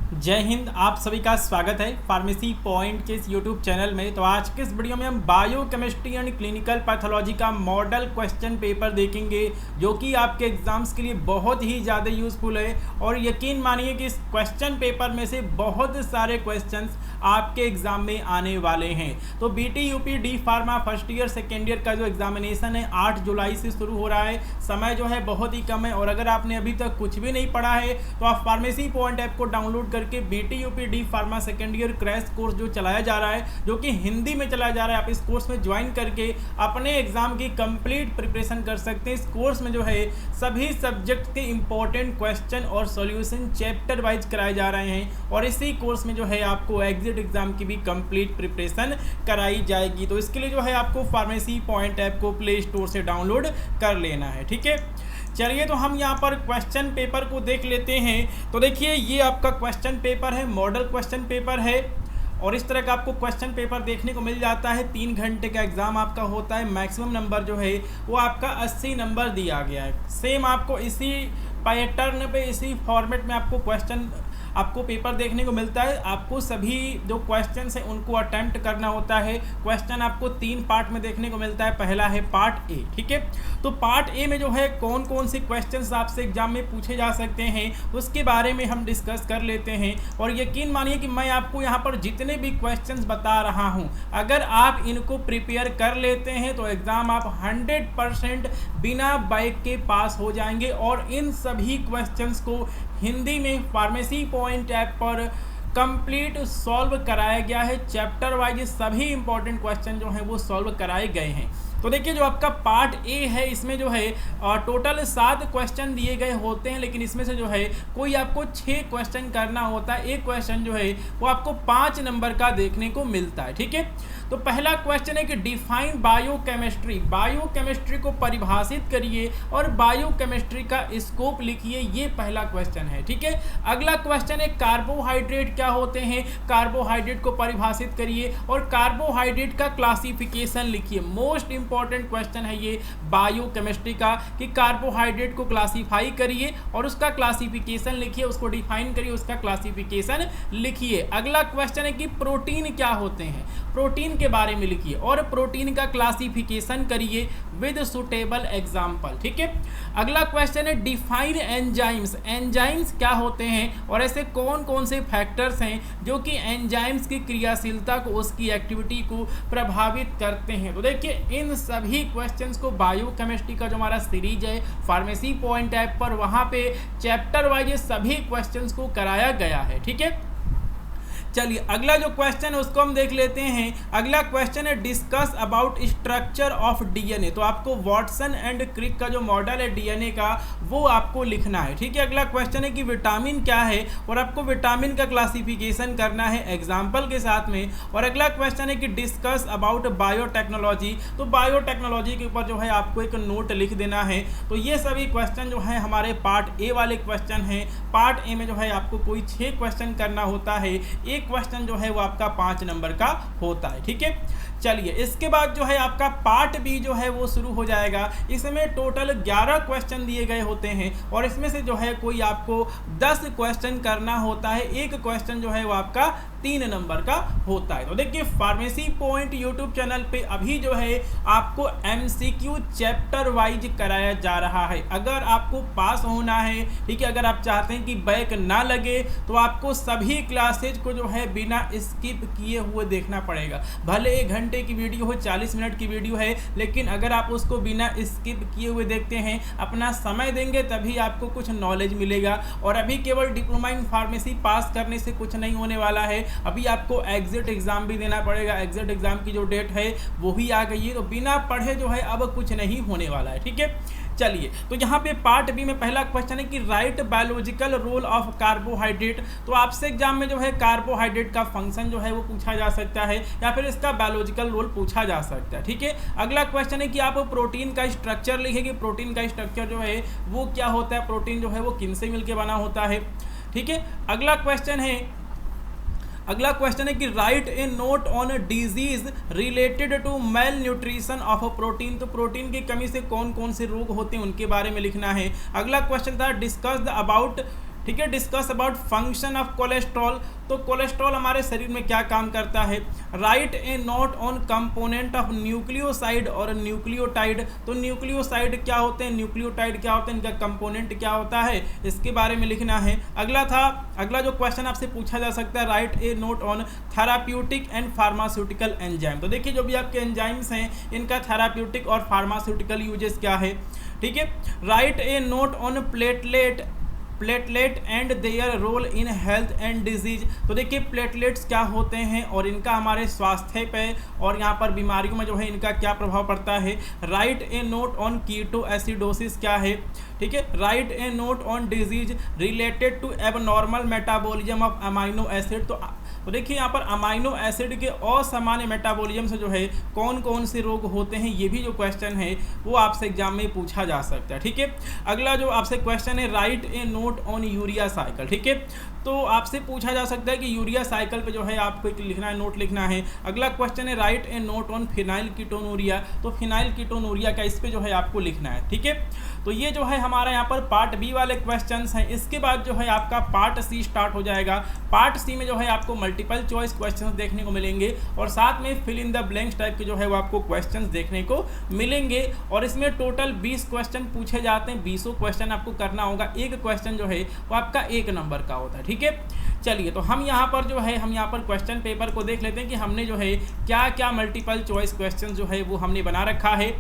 जय हिंद। आप सभी का स्वागत है फार्मेसी पॉइंट के इस यूट्यूब चैनल में। तो आज के इस वीडियो में हम बायोकेमिस्ट्री एंड क्लिनिकल पैथोलॉजी का मॉडल क्वेश्चन पेपर देखेंगे, जो कि आपके एग्जाम्स के लिए बहुत ही ज़्यादा यूजफुल है। और यकीन मानिए कि इस क्वेश्चन पेपर में से बहुत सारे क्वेश्चंस आपके एग्जाम में आने वाले हैं। तो BT UP D pharma first year second year का जो एग्जामिनेशन है 8 जुलाई से शुरू हो रहा है। समय जो है बहुत ही कम है, और अगर आपने अभी तक कुछ भी नहीं पढ़ा है तो आप फार्मेसी पॉइंट ऐप को डाउनलोड करके BT UP D pharma second year crash course जो चलाया जा रहा है, जो कि हिंदी में चलाया जा रहा है, आप इस कोर्स में ज्वाइन करके अपने एग्जाम की कंप्लीट प्रिपरेशन कर सकते हैं। इस कोर्स में जो है सभी सब्जेक्ट के इंपॉर्टेंट क्वेश्चन और सॉल्यूशन चैप्टर वाइज कराए जा रहे हैं, और इसी कोर्स में जो है आपको एग्जिट एग्जाम की भी कंप्लीट प्रिपरेशन कराई जाएगी। तो इसके लिए जो है आपको फार्मेसी पॉइंट ऐप को प्ले स्टोर से डाउनलोड कर लेना है। ठीक है, चलिए तो हम यहाँ पर क्वेश्चन पेपर को देख लेते हैं। तो देखिए, ये आपका क्वेश्चन पेपर है, मॉडल क्वेश्चन पेपर है, और इस तरह का आपको क्वेश्चन पेपर देखने को मिल जाता है। 3 घंटे का एग्जाम आपका होता है। मैक्सिमम नंबर जो है वो आपका 80 नंबर दिया गया है। सेम आपको इसी पैटर्न पे, इसी फॉर्मेट में आपको क्वेश्चन आपको पेपर देखने को मिलता है। आपको सभी जो क्वेश्चंस हैं उनको अटेम्प्ट करना होता है। क्वेश्चन आपको 3 पार्ट में देखने को मिलता है। पहला है पार्ट ए। ठीक है, तो पार्ट ए में जो है कौन कौन से क्वेश्चंस आपसे एग्जाम में पूछे जा सकते हैं उसके बारे में हम डिस्कस कर लेते हैं। और यकीन मानिए कि मैं आपको यहाँ पर जितने भी क्वेश्चंस बता रहा हूँ, अगर आप इनको प्रिपेयर कर लेते हैं तो एग्ज़ाम आप 100% बिना बैक के पास हो जाएंगे। और इन सभी क्वेश्चंस को हिंदी में फार्मेसी पॉइंट ऐप पर कंप्लीट सॉल्व कराया गया है। चैप्टर वाइज सभी इंपॉर्टेंट क्वेश्चन जो हैं वो सॉल्व कराए गए हैं। तो देखिए, जो आपका पार्ट ए है इसमें जो है टोटल 7 क्वेश्चन दिए गए होते हैं, लेकिन इसमें से जो है कोई आपको 6 क्वेश्चन करना होता है। एक क्वेश्चन जो है वो आपको 5 नंबर का देखने को मिलता है। ठीक है, तो पहला क्वेश्चन है कि डिफाइन बायोकेमिस्ट्री। बायोकेमिस्ट्री को परिभाषित करिए और बायोकेमिस्ट्री का स्कोप लिखिए, ये पहला क्वेश्चन है। ठीक है, अगला क्वेश्चन है कार्बोहाइड्रेट क्या होते हैं। कार्बोहाइड्रेट को परिभाषित करिए और कार्बोहाइड्रेट का क्लासिफिकेशन लिखिए। मोस्ट इंपॉर्टेंट क्वेश्चन है ये बायोकेमिस्ट्री का, कि कार्बोहाइड्रेट को क्लासीफाई करिए और उसका क्लासिफिकेशन लिखिए, उसको डिफाइन करिए, उसका क्लासिफिकेशन लिखिए। अगला क्वेश्चन है कि प्रोटीन क्या होते हैं, प्रोटीन के बारे में लिखिए और प्रोटीन का क्लासिफिकेशन करिए विद सुटेबल एग्जाम्पल। ठीक है, अगला क्वेश्चन है डिफाइन एंजाइम्स। एंजाइम्स क्या होते हैं और ऐसे कौन कौन से फैक्टर्स हैं जो कि एंजाइम्स की क्रियाशीलता को, उसकी एक्टिविटी को प्रभावित करते हैं। तो देखिए, इन सभी क्वेश्चंस को बायोकेमिस्ट्री का जो हमारा सीरीज है फार्मेसी पॉइंट ऐप पर, वहां पे चैप्टर वाइज सभी क्वेश्चंस को कराया गया है। ठीक है, चलिए अगला जो क्वेश्चन है उसको हम देख लेते हैं। अगला क्वेश्चन है discuss about structure of DNA. तो आपको वॉटसन एंड क्रिक का जो मॉडल है डीएनए का वो आपको लिखना है। ठीक है, अगला क्वेश्चन है कि विटामिन क्या है और आपको विटामिन का क्लासिफिकेशन करना है एग्जाम्पल के साथ में। और अगला क्वेश्चन है कि डिस्कस अबाउट बायोटेक्नोलॉजी। तो बायोटेक्नोलॉजी के ऊपर जो है आपको एक नोट लिख देना है। तो ये सभी क्वेश्चन जो है हमारे पार्ट ए वाले क्वेश्चन हैं। पार्ट ए में जो है आपको कोई 6 क्वेश्चन करना होता है, एक क्वेश्चन जो है वो आपका 5 नंबर का होता है। ठीक है, चलिए इसके बाद जो है आपका पार्ट बी जो है वो शुरू हो जाएगा। इसमें टोटल 11 क्वेश्चन दिए गए होते हैं और इसमें से जो है कोई आपको 10 क्वेश्चन करना होता है। एक क्वेश्चन जो है वो आपका 3 नंबर का होता है। तो देखिए, फार्मेसी पॉइंट यूट्यूब चैनल पे अभी जो है आपको एमसीक्यू चैप्टर वाइज कराया जा रहा है। अगर आपको पास होना है, ठीक है, अगर आप चाहते हैं कि बैक ना लगे तो आपको सभी क्लासेज को जो है बिना स्किप किए हुए देखना पड़ेगा। भले 1 घंटे की वीडियो हो, 40 मिनट की वीडियो है, लेकिन अगर आप उसको बिना स्किप किए हुए देखते हैं, अपना समय देंगे, तभी आपको कुछ नॉलेज मिलेगा। और अभी केवल डिप्लोमा इन फार्मेसी पास करने से कुछ नहीं होने वाला है, अभी आपको एग्जिट एग्जाम भी देना पड़ेगा। एग्जिट एग्जाम की जो डेट है वो भी आ गई है, तो बिना पढ़े जो है अब कुछ नहीं होने वाला है। ठीक है, चलिए तो यहाँ पे पार्ट बी में पहला क्वेश्चन है कि write biological role of carbohydrate. तो आपसे एग्जाम में जो है कार्बोहाइड्रेट का फंक्शन जो है वो पूछा जा सकता है या फिर इसका बायोलॉजिकल रोल पूछा जा सकता है। ठीक है, अगला क्वेश्चन है कि आप प्रोटीन का स्ट्रक्चर लिखेंगे। प्रोटीन का स्ट्रक्चर जो है वो क्या होता है, प्रोटीन जो है वो किन से मिलकर बना होता है। ठीक है, अगला क्वेश्चन है कि write a note on disease related to malnutrition of protein. तो प्रोटीन की कमी से कौन कौन से रोग होते हैं उनके बारे में लिखना है। अगला क्वेश्चन था डिस्कस द अबाउट ठीक है। Discuss about function of cholesterol, तो कोलेस्ट्रॉल हमारे शरीर में क्या काम करता है। Write a note on component of nucleoside और न्यूक्लियोटाइड, तो न्यूक्लियोसाइड क्या होते हैं, न्यूक्लियोटाइड क्या होते हैं, इनका कंपोनेंट क्या होता है, इसके बारे में लिखना है। अगला जो क्वेश्चन आपसे पूछा जा सकता है, write a note on therapeutic and pharmaceutical enzyme, तो देखिए जो भी आपके एंजाइम्स हैं इनका थेराप्यूटिक और फार्मास्यूटिकल यूजेस क्या है, ठीक है। Write a note on platelet and their role in health and disease, तो देखिए प्लेटलेट्स क्या होते हैं और इनका हमारे स्वास्थ्य पे और यहाँ पर बीमारियों में जो है इनका क्या प्रभाव पड़ता है। Write a note on ketoacidosis क्या है, ठीक है। Write a note on disease related to abnormal metabolism of amino acid, तो देखिए यहाँ पर अमाइनो एसिड के असामान्य मेटाबॉलिज्म से जो है कौन कौन से रोग होते हैं, ये भी जो क्वेश्चन है वो आपसे एग्जाम में पूछा जा सकता है, ठीक है। अगला जो आपसे क्वेश्चन है, write a note on urea cycle, ठीक है। तो आपसे पूछा जा सकता है कि यूरिया साइकिल पे जो है आपको एक लिखना है, नोट लिखना है। अगला क्वेश्चन है, write a note on phenyl ketonuria, तो फिनाइल कीटोनूरिया का इस पे जो है आपको लिखना है, ठीक है। तो ये जो है हमारा यहाँ पर पार्ट बी वाले क्वेश्चंस हैं। इसके बाद जो है आपका पार्ट सी स्टार्ट हो जाएगा। पार्ट सी में जो है आपको मल्टीपल चॉइस क्वेश्चंस देखने को मिलेंगे और साथ में fill in the blanks type के जो है वो आपको क्वेश्चंस देखने को मिलेंगे और इसमें टोटल 20 क्वेश्चन पूछे जाते हैं। 20 क्वेश्चन आपको करना होगा, एक क्वेश्चन जो है वो आपका 1 नंबर का होता है, ठीक है। चलिए तो हम यहाँ पर क्वेश्चन पेपर को देख लेते हैं कि हमने जो है क्या क्या मल्टीपल चॉइस क्वेश्चन जो है वो हमने बना रखा है।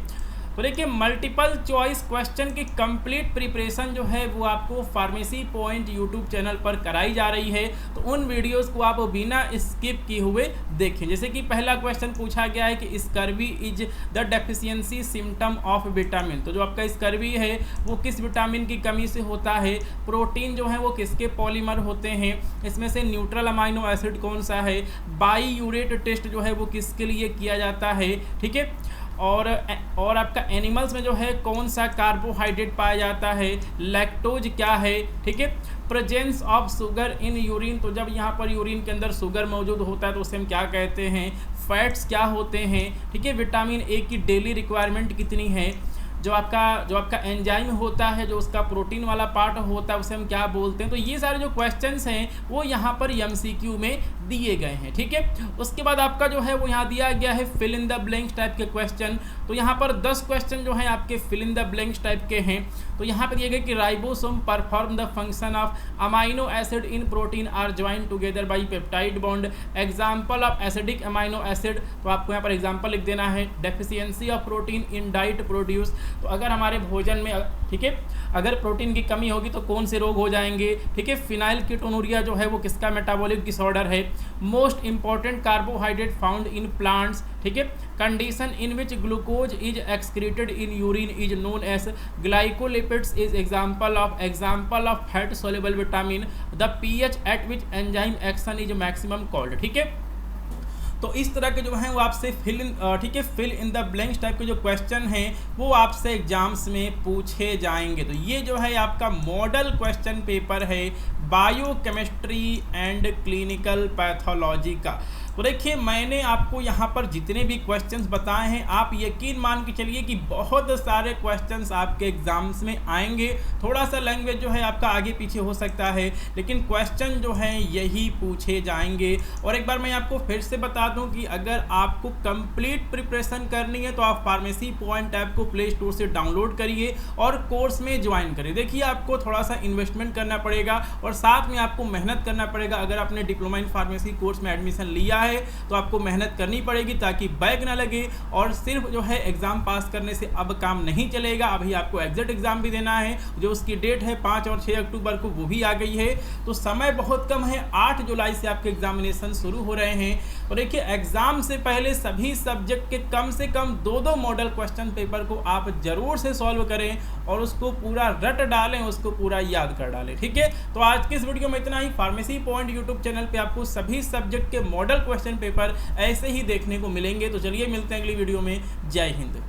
तो देखिए मल्टीपल चॉइस क्वेश्चन की कंप्लीट प्रिपरेशन जो है वो आपको फार्मेसी पॉइंट यूट्यूब चैनल पर कराई जा रही है, तो उन वीडियोस को आप बिना स्किप किए हुए देखें। जैसे कि पहला क्वेश्चन पूछा गया है कि scurvy is the deficiency symptom of vitamin, तो जो आपका स्कर्वी है वो किस विटामिन की कमी से होता है। प्रोटीन जो है वो किसके पॉलीमर होते हैं, इसमें से न्यूट्रल अमाइनो एसिड कौन सा है। बाईयूरेट टेस्ट जो है वो किसके लिए किया जाता है, ठीक है। और आपका एनिमल्स में जो है कौन सा कार्बोहाइड्रेट पाया जाता है। लैक्टोज क्या है, ठीक है। Presence of sugar in urine, तो जब यहाँ पर यूरिन के अंदर शुगर मौजूद होता है तो उसे हम क्या कहते हैं। फैट्स क्या होते हैं, ठीक है। विटामिन ए की डेली रिक्वायरमेंट कितनी है। जो आपका एंजाइम होता है, जो उसका प्रोटीन वाला पार्ट होता है उसे हम क्या बोलते हैं। तो ये सारे जो क्वेश्चंस हैं वो यहाँ पर एमसीक्यू में दिए गए हैं, ठीक है। उसके बाद आपका जो है वो यहाँ दिया गया है fill in the blanks type के क्वेश्चन, तो यहाँ पर 10 क्वेश्चन जो हैं आपके fill in the blanks type के हैं। तो यहाँ पर दिए गए कि ribosome perform the function of amino acid in protein are join together by peptide bond. Example of acidic amino acid, तो आपको यहाँ पर एग्जाम्पल लिख देना है। Deficiency of protein in diet produce, तो अगर हमारे भोजन में, ठीक है, अगर प्रोटीन की कमी होगी तो कौन से रोग हो जाएंगे, ठीक है। फिनाइल कीटोनूरिया जो है वो किसका मेटाबॉलिक डिसऑर्डर है। Most important carbohydrate found in plants, ठीक है। Condition in which glucose is excreted in urine is known as glycolipids is example of fat soluble vitamin. The pH at which enzyme action is maximum called, ठीक है। तो इस तरह के जो हैं वो आपसे fill in the blanks type के जो क्वेश्चन हैं वो आपसे एग्जाम्स में पूछे जाएंगे। तो ये जो है आपका मॉडल क्वेश्चन पेपर है बायोकेमिस्ट्री एंड क्लिनिकल पैथोलॉजी का। तो देखिए मैंने आपको यहाँ पर जितने भी क्वेश्चंस बताए हैं आप यकीन मान के चलिए कि बहुत सारे क्वेश्चंस आपके एग्जाम्स में आएंगे। थोड़ा सा लैंग्वेज जो है आपका आगे पीछे हो सकता है लेकिन क्वेश्चन जो हैं यही पूछे जाएंगे। और एक बार मैं आपको फिर से बता दूं कि अगर आपको कंप्लीट प्रिपरेशन करनी है तो आप फार्मेसी पॉइंट ऐप को प्ले स्टोर से डाउनलोड करिए और कोर्स में ज्वाइन करिए। देखिए आपको थोड़ा सा इन्वेस्टमेंट करना पड़ेगा और साथ में आपको मेहनत करना पड़ेगा। अगर आपने डिप्लोमा इन फार्मेसी कोर्स में एडमिशन लिया है तो आपको मेहनत करनी पड़ेगी ताकि बैक ना लगे। और सिर्फ जो है एग्जाम पास करने से अब काम नहीं चलेगा, अभी आपको एग्जिट एग्जाम भी देना है जो उसकी डेट है 5 और 6 अक्टूबर को, वो भी आ गई है। तो समय बहुत कम है, 8 जुलाई से आपके एग्जामिनेशन शुरू हो रहे हैं। और देखिए एग्जाम से पहले सभी सब्जेक्ट के कम से कम 2-2 मॉडल क्वेश्चन पेपर को आप जरूर से सॉल्व करें और उसको पूरा रट डालें, उसको पूरा याद कर डालें, ठीक है। तो आज के इस वीडियो में इतना ही। फार्मेसी पॉइंट यूट्यूब चैनल पे आपको सभी सब्जेक्ट के मॉडल क्वेश्चन पेपर ऐसे ही देखने को मिलेंगे। तो चलिए मिलते हैं अगली वीडियो में। जय हिंद।